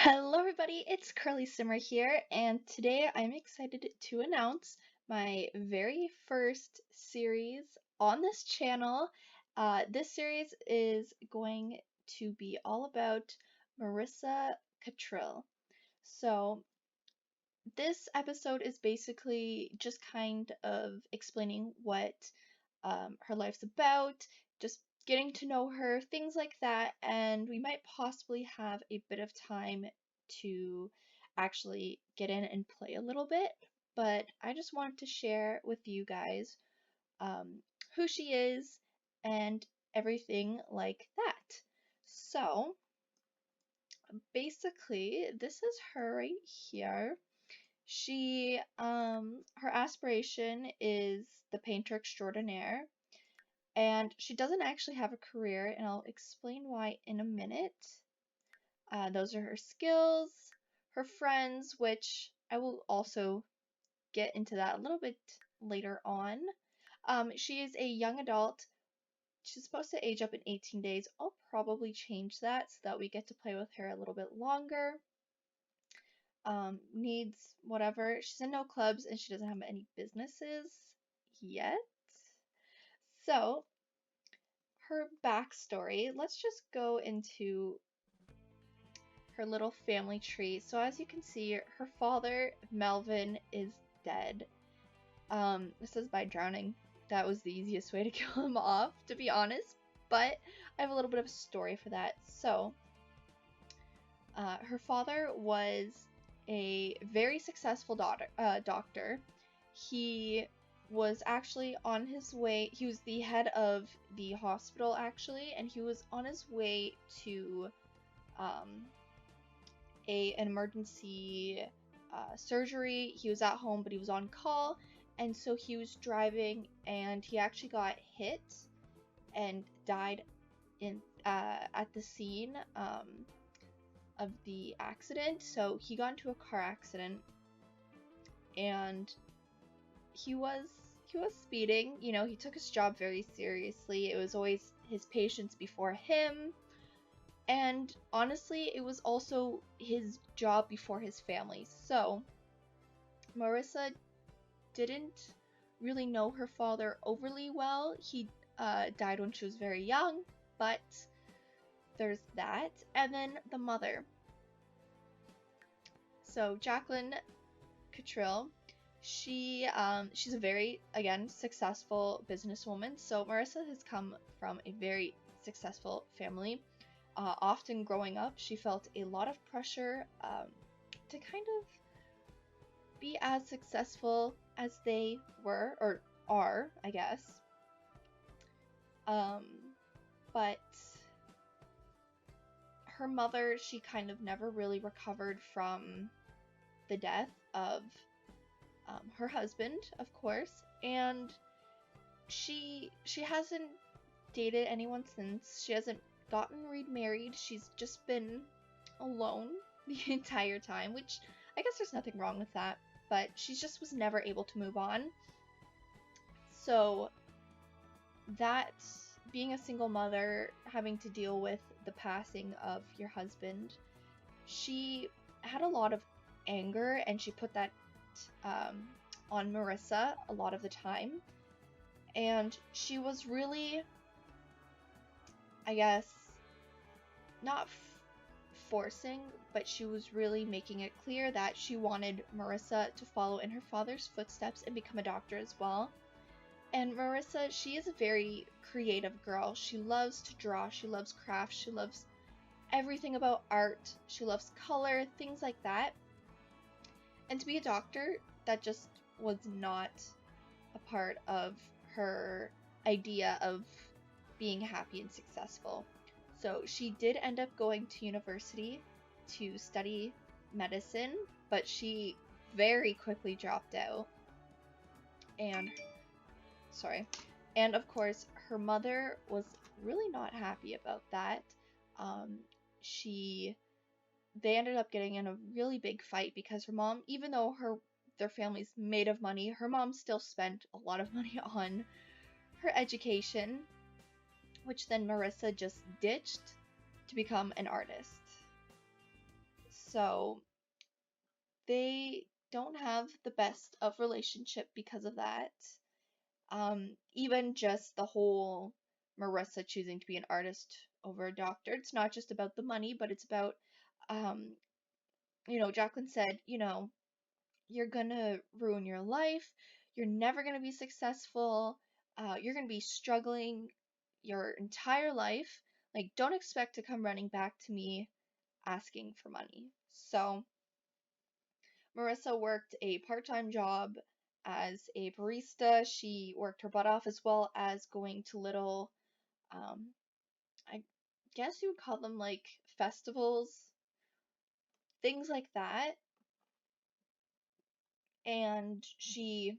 Hello, everybody. It's Curly Simmer here, and today I'm excited to announce my very first series on this channel. This series is going to be all about Marissa Catrill. So, this episode is basically just kind of explaining what her life's about, just getting to know her, things like that, and we might possibly have a bit of time to actually get in and play a little bit. But I just wanted to share with you guys um, who she is and everything like that. So basically, this is her right here. Her aspiration is the painter extraordinaire, and she doesn't actually have a career, and I'll explain why in a minute. Those are her skills, her friends, which I will also get into that a little bit later on. She is a young adult. She's supposed to age up in 18 days. I'll probably change that so that we get to play with her a little bit longer. Needs whatever. She's in no clubs and she doesn't have any businesses yet. So, her backstory, let's just go into her little family tree. So, as you can see, her father, Melvin, is dead. This is by drowning. That was the easiest way to kill him off, to be honest. But I have a little bit of a story for that. So, her father was a very successful doctor. He was actually on his way, he was the head of the hospital actually, and he was on his way to um, an emergency surgery. He was at home, but he was on call, and so he was driving, and he actually got hit and died in at the scene of the accident. So he got into a car accident, and he was speeding. You know, he took his job very seriously. It was always his patients before him. And honestly, it was also his job before his family. So Marissa didn't really know her father overly well. He died when she was very young, but there's that. And then the mother. So Jacqueline Catrill, she's a very, again, successful businesswoman. So Marissa has come from a very successful family. Often growing up, she felt a lot of pressure to kind of be as successful as they were, or are, I guess. But her mother, she kind of never really recovered from the death of her husband, of course, and she hasn't dated anyone since. She hasn't gotten remarried. She's just been alone the entire time, which I guess there's nothing wrong with that, but she just was never able to move on. So that, being a single mother, having to deal with the passing of your husband, she had a lot of anger, and she put that on Marissa a lot of the time. And she was really, I guess, not forcing, but she was really making it clear that she wanted Marissa to follow in her father's footsteps and become a doctor as well. And Marissa, she is a very creative girl. She loves to draw, she loves crafts, she loves everything about art, she loves color, things like that. And to be a doctor, that just was not a part of her idea of being happy and successful. So she did end up going to university to study medicine, but she very quickly dropped out. And and of course, her mother was really not happy about that. She They ended up getting in a really big fight because her mom, even though their family's made of money, her mom still spent a lot of money on her education, which then Marissa just ditched to become an artist. So they don't have the best of relationship because of that. Even just the whole Marissa choosing to be an artist over a doctor. It's not just about the money, but it's about, um, Jacqueline said, you're gonna ruin your life. You're never gonna be successful. You're gonna be struggling your entire life. Like, don't expect to come running back to me asking for money. So, Marissa worked a part-time job as a barista. She worked her butt off as well as going to little, um, I guess you would call them like festivals, things like that. And she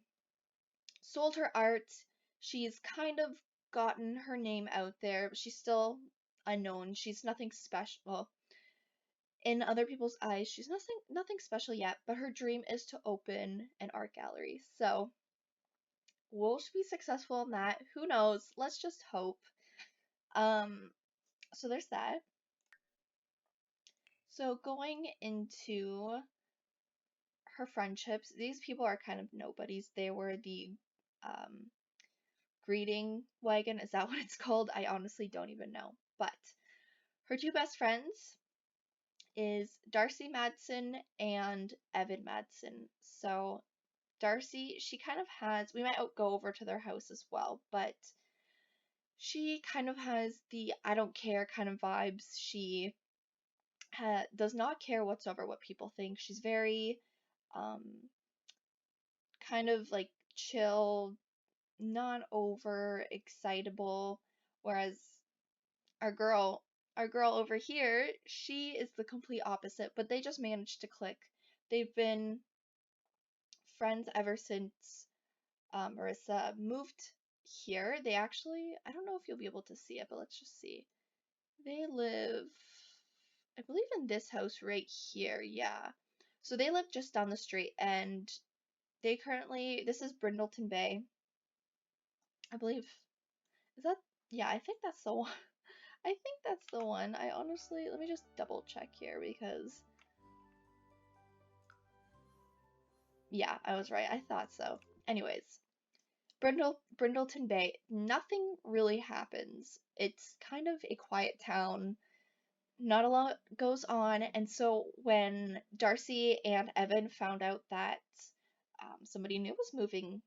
sold her art. She's kind of gotten her name out there, but she's still unknown. She's nothing special. Well, in other people's eyes, she's nothing special yet, but her dream is to open an art gallery. So, will she be successful in that? Who knows? Let's just hope. Um, so there's that. So going into her friendships, these people are kind of nobodies. They were the um greeting wagon. Is that what it's called? I honestly don't even know. But her two best friends is Darcy Madsen and Evan Madsen. So Darcy, she kind of has, we might go over to their house as well, but she kind of has the I don't care kind of vibes. She does not care whatsoever what people think. She's very um, kind of like chill, not over excitable, whereas our girl our girl over here, she is the complete opposite, but they just managed to click. They've been friends ever since Marissa moved here. They actually, I don't know if you'll be able to see it, but let's just see. They live, I believe, in this house right here. Yeah. So they live just down the street, and they currently, this is Brindleton Bay. I believe, is that, yeah, I think that's the one. I think that's the one. I honestly, let me just double check here because, yeah, I was right. I thought so. Anyways, Brindleton Bay, nothing really happens. It's kind of a quiet town. Not a lot goes on, and so when Darcy and Evan found out that somebody new was moving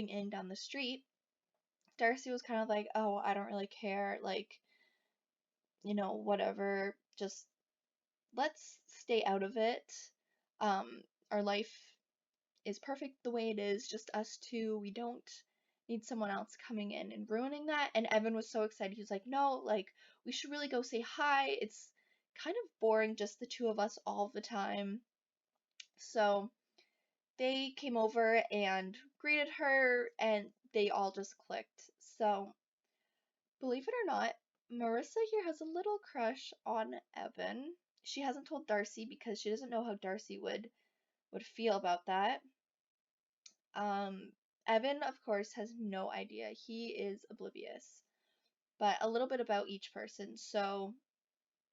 in down the street, Darcy was kind of like, "Oh, I don't really care. Like, whatever. Just let's stay out of it. Um, our life is perfect the way it is, just us two. We don't need someone else coming in and ruining that." And Evan was so excited. He was like, "No, like, we should really go say hi. It's kind of boring just the two of us all the time." So they came over and greeted her, and they all just clicked. So, believe it or not, Marissa here has a little crush on Evan. She hasn't told Darcy because she doesn't know how Darcy would feel about that. Um, Evan, of course, has no idea. He is oblivious. But a little bit about each person. So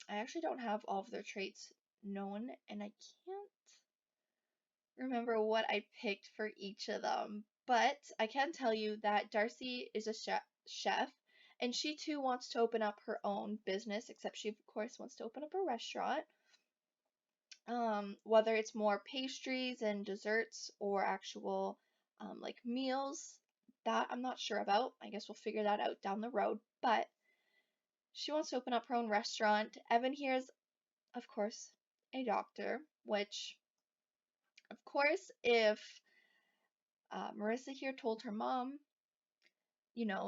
I actually don't have all of their traits known, and I can't remember what I picked for each of them. But I can tell you that Darcy is a chef, and she too wants to open up her own business, except she, of course, wants to open up a restaurant. Whether it's more pastries and desserts or actual like meals, that I'm not sure about. I guess we'll figure that out down the road. But she wants to open up her own restaurant. Evan here is, of course, a doctor, which, of course, if Marissa here told her mom,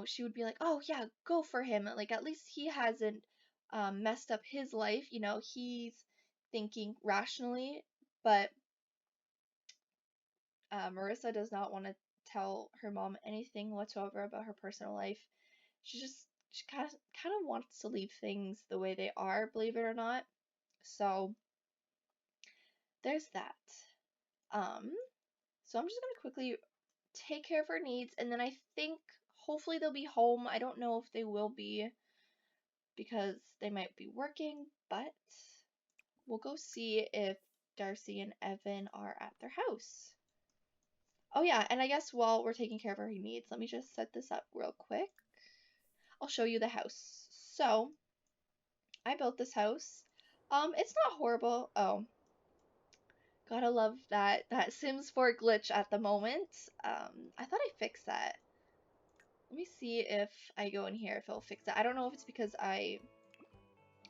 she would be like, "Oh yeah, go for him. Like at least he hasn't messed up his life. He's thinking rationally." But Marissa does not want to tell her mom anything whatsoever about her personal life. She kind of wants to leave things the way they are, believe it or not. So there's that. Um, so I'm just gonna quickly take care of her needs, and then I think hopefully they'll be home. I don't know if they will be because they might be working, but we'll go see if Darcy and Evan are at their house. Oh yeah, and I guess while we're taking care of our needs, let me just set this up real quick. I'll show you the house. So, I built this house. It's not horrible. Oh, gotta love that Sims 4 glitch at the moment. I thought I fixed that. Let me see if I go in here if it'll fix it. I don't know if it's because I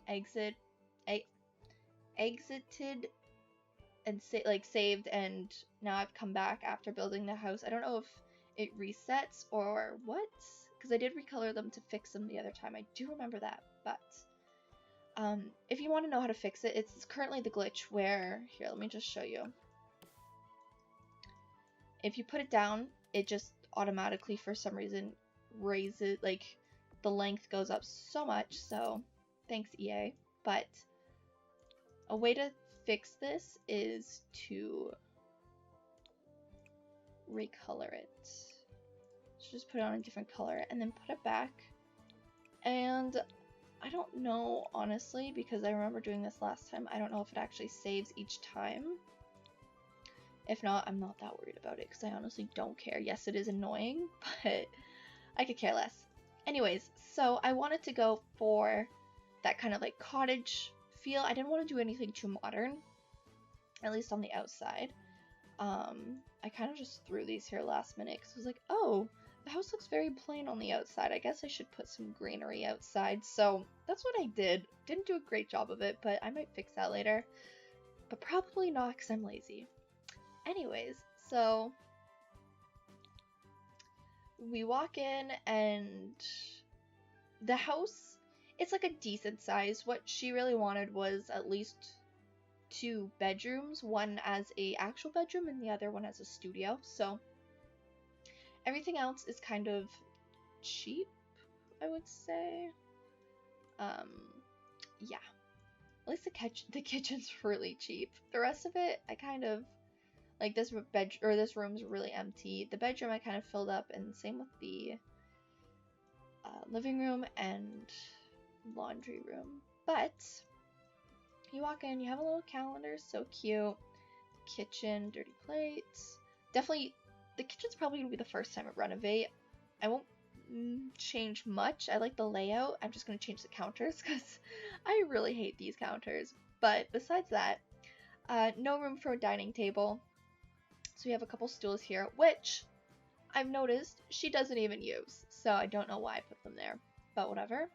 exit I exited and saved and now I've come back after building the house. I don't know if it resets or what, because I did recolor them to fix them the other time. I do remember that, but if you want to know how to fix it, it's currently the glitch where, here, let me just show you. If you put it down, it just automatically, for some reason, raises, like, the length goes up so much, so thanks EA. But a way to fix this is to recolor it. So just put it on a different color and then put it back. And I don't know, honestly, because I remember doing this last time. I don't know if it actually saves each time. If not, I'm not that worried about it because I honestly don't care. Yes, it is annoying, but I could care less. Anyways, so I wanted to go for that kind of like cottage feel. I didn't want to do anything too modern, at least on the outside. I kind of just threw these here last minute because I was like, oh, the house looks very plain on the outside. I guess I should put some greenery outside. So that's what I did. Didn't do a great job of it, but I might fix that later. But probably not because I'm lazy. Anyways, so we walk in and the house, it's like a decent size. What she really wanted was at least 2 bedrooms, one as a actual bedroom and the other one as a studio. So everything else is kind of cheap, I would say. Yeah. At least the kitchen's really cheap. The rest of it, I kind of like this room's really empty. The bedroom I kind of filled up, and same with the living room and laundry room. But you walk in, you have a little calendar, so cute. Kitchen, dirty plates. Definitely, the kitchen's probably gonna be the first time I renovate. I won't change much. I like the layout. I'm just gonna change the counters because I really hate these counters. But besides that, no room for a dining table. So we have a couple stools here, which I've noticed she doesn't even use. So I don't know why I put them there, but whatever.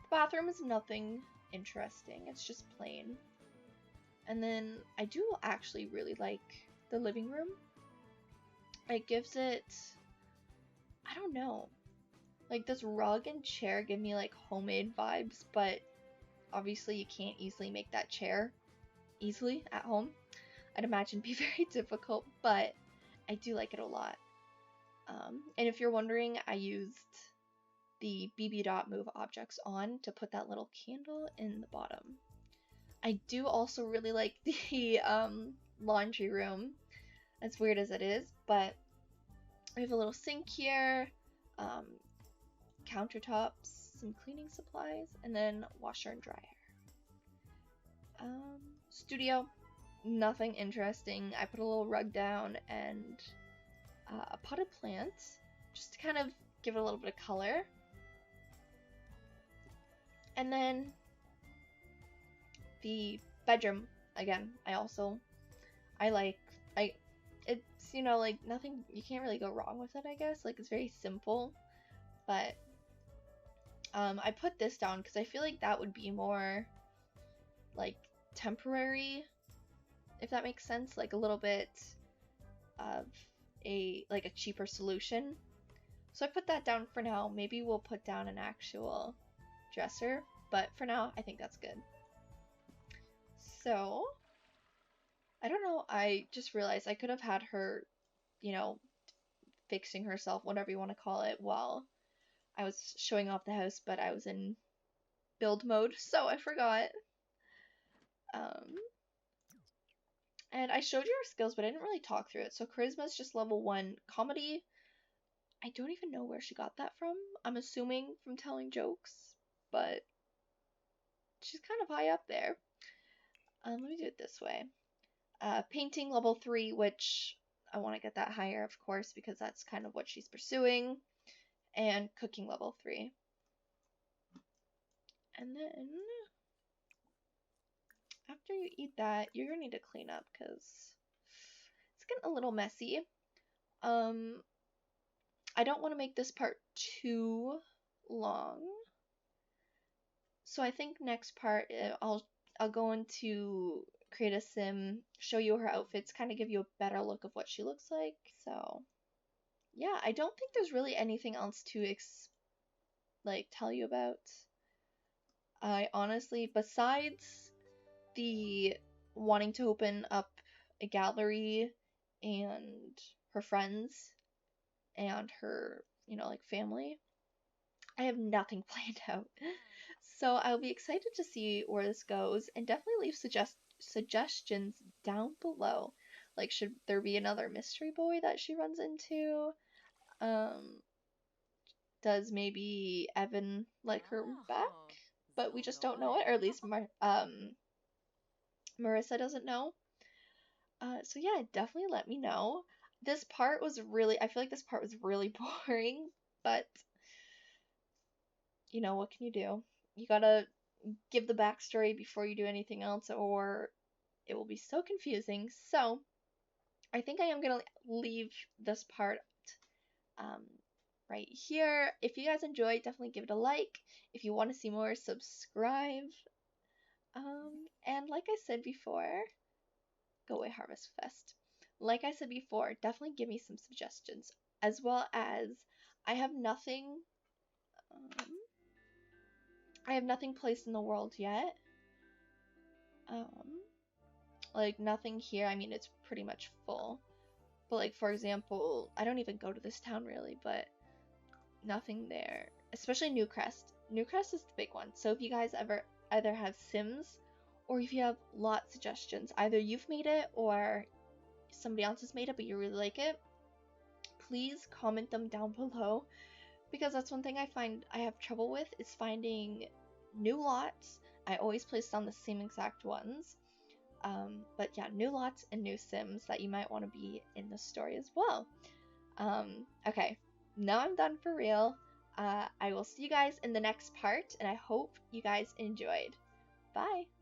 The bathroom is nothing interesting. It's just plain. And then I do actually really like the living room. It gives it, I don't know, like this rug and chair give me like homemade vibes, but obviously you can't easily make that chair easily at home. I'd imagine it'd be very difficult, but I do like it a lot. And if you're wondering, I used the BB dot move objects on to put that little candle in the bottom. I do also really like the laundry room, as weird as it is, but we have a little sink here, countertops, some cleaning supplies, and then washer and dryer. Studio, nothing interesting. I put a little rug down and a potted plant, just to kind of give it a little bit of color. And then the bedroom, again, it's, you know, like nothing, you can't really go wrong with it, I guess. Like, it's very simple, but I put this down because I feel like that would be more like temporary, if that makes sense, like a little bit of a cheaper solution. So I put that down for now. Maybe we'll put down an actual dresser, but for now I think that's good. So I don't know, I just realized I could have had her, you know, fixing herself, whatever you want to call it, while I was showing off the house, but I was in build mode, so I forgot. And I showed you her skills, but I didn't really talk through it. So charisma is just level 1. Comedy, I don't even know where she got that from. I'm assuming from telling jokes, but she's kind of high up there. Let me do it this way. Painting level 3, which I want to get that higher, of course, because that's kind of what she's pursuing, and cooking level 3. And then after you eat that, you're gonna need to clean up because it's getting a little messy. I don't want to make this part too long, so I think next part I'll go into create a sim, show you her outfits, kind of give you a better look of what she looks like. So yeah, I don't think there's really anything else to tell you about. I honestly, besides the wanting to open up a gallery and her friends and her, like family, I have nothing planned out. So I'll be excited to see where this goes and definitely leave suggestions down below. Like, should there be another mystery boy that she runs into? Um, does maybe Evan like her back? But we just don't know it, or at least Marissa doesn't know. So yeah, definitely let me know. This part was really, I feel like this part was really boring, but what can you do? You gotta give the backstory before you do anything else, or it will be so confusing. So I think I am gonna leave this part um, right here. If you guys enjoyed, definitely give it a like. If you want to see more, subscribe. And like I said before, go away Harvest Fest. Like I said before, definitely give me some suggestions, as well as I have nothing. Um, I have nothing placed in the world yet. Like nothing here. I mean, it's pretty much full. But like for example, I don't even go to this town really, but nothing there. Especially Newcrest. Newcrest is the big one. So if you guys ever either have Sims or if you have lot suggestions, either you've made it or somebody else has made it but you really like it, please comment them down below, because that's one thing I find I have trouble with is finding new lots. I always place down the same exact ones. But yeah, new lots and new Sims that you might want to be in the story as well. Okay, now I'm done for real. I will see you guys in the next part, and I hope you guys enjoyed. Bye!